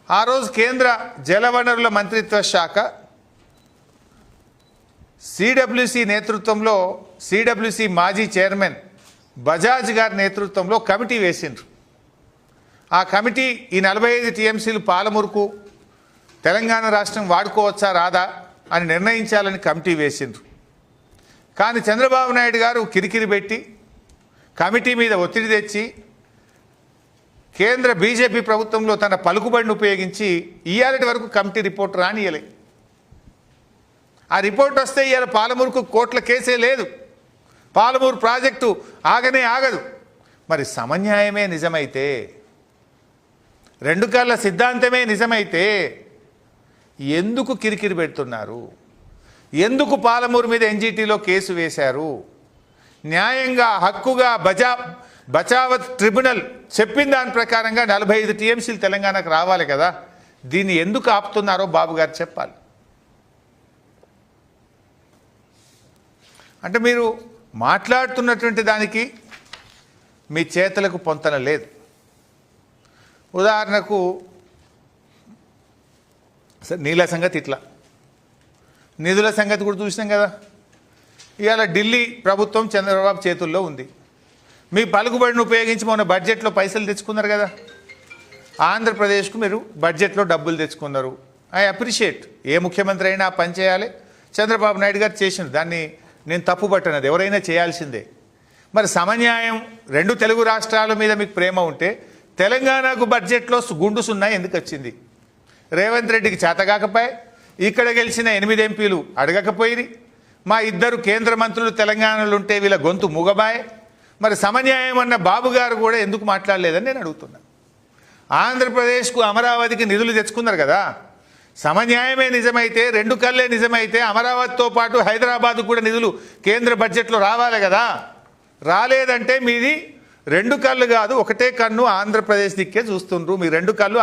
ఆ రోజు కేంద్ర జలవనరుల మంత్రిత్వ శాఖ సిడబ్ల్యూసి నేతృత్వంలో సిడబ్ల్యూసి మాజీ చైర్మన్ బజాజ్ గారి నేతృత్వంలో కమిటీ వేసిండ్రు. ఆ కమిటీ ఈ 45 టీఎంసీలు పాలమూరుకు తెలంగాణ రాష్ట్రం వాడుకోవచ్చా రాదా అని నిర్ణయించాలని కమిటీ వేసిండ్రు. కానీ చంద్రబాబు నాయుడు గారు కిరికిరి పెట్టి కమిటీ మీద ఒత్తిడి తెచ్చి కేంద్ర బీజేపీ ప్రభుత్వంలో తన పలుకుబడిని ఉపయోగించి ఇయ్యాలటి వరకు కమిటీ రిపోర్ట్ రానియలే. ఆ రిపోర్ట్ వస్తే ఇవాళ పాలమూరుకు కోట్ల కేసే లేదు, పాలమూరు ప్రాజెక్టు ఆగనే ఆగదు. మరి సమన్యాయమే నిజమైతే, రెండు కళ్ళ సిద్ధాంతమే నిజమైతే ఎందుకు కిరికిరి పెడుతున్నారు? ఎందుకు పాలమూరు మీద ఎన్జీటీలో కేసు వేశారు? న్యాయంగా హక్కుగా బచావత్ ట్రిబ్యునల్ చెప్పిన దాని ప్రకారంగా 45 టీఎంసీలు తెలంగాణకు రావాలి కదా. దీన్ని ఎందుకు ఆపుతున్నారో బాబు గారు చెప్పాలి. అంటే మీరు మాట్లాడుతున్నటువంటి దానికి మీ చేతులకు పొంతన లేదు. ఉదాహరణకు నీళ్ళ సంగతి ఇట్లా, నిధుల సంగతి కూడా చూసినాం కదా. ఇవాళ ఢిల్లీ ప్రభుత్వం చంద్రబాబు చేతుల్లో ఉంది. మీ పలుకుబడిని ఉపయోగించి మొన్న బడ్జెట్లో పైసలు తెచ్చుకున్నారు కదా. ఆంధ్రప్రదేశ్కు మీరు బడ్జెట్లో డబ్బులు తెచ్చుకున్నారు. I appreciate. ఏ ముఖ్యమంత్రి అయినా పని చేయాలి. చంద్రబాబు నాయుడు గారు చేసిండు, దాన్ని నేను తప్పు పట్టనది, ఎవరైనా చేయాల్సిందే. మరి సమన్యాయం, రెండు తెలుగు రాష్ట్రాల మీద మీకు ప్రేమ ఉంటే తెలంగాణకు బడ్జెట్లో గుండు సున్నా ఎందుకు వచ్చింది? రేవంత్ రెడ్డికి చేతగాకపోయి ఇక్కడ గెలిచిన 8 ఎంపీలు అడగకపోయి, మా 2 కేంద్ర మంత్రులు తెలంగాణలో ఉంటే వీళ్ళ గొంతు మూగబాయ్. మరి సమన్యాయం అన్న బాబు గారు కూడా ఎందుకు మాట్లాడలేదని నేను అడుగుతున్నాను. ఆంధ్రప్రదేశ్కు అమరావతికి నిధులు తెచ్చుకున్నారు కదా. సమన్యాయమే నిజమైతే, రెండు కళ్ళే నిజమైతే అమరావతితో పాటు హైదరాబాద్ కూడా నిధులు కేంద్ర బడ్జెట్లో రావాలి కదా. రాలేదంటే మీది రెండు కళ్ళు కాదు, ఒకటే కన్ను ఆంధ్రప్రదేశ్ దిక్కే చూస్తుండ్రు. మీ రెండు కళ్ళు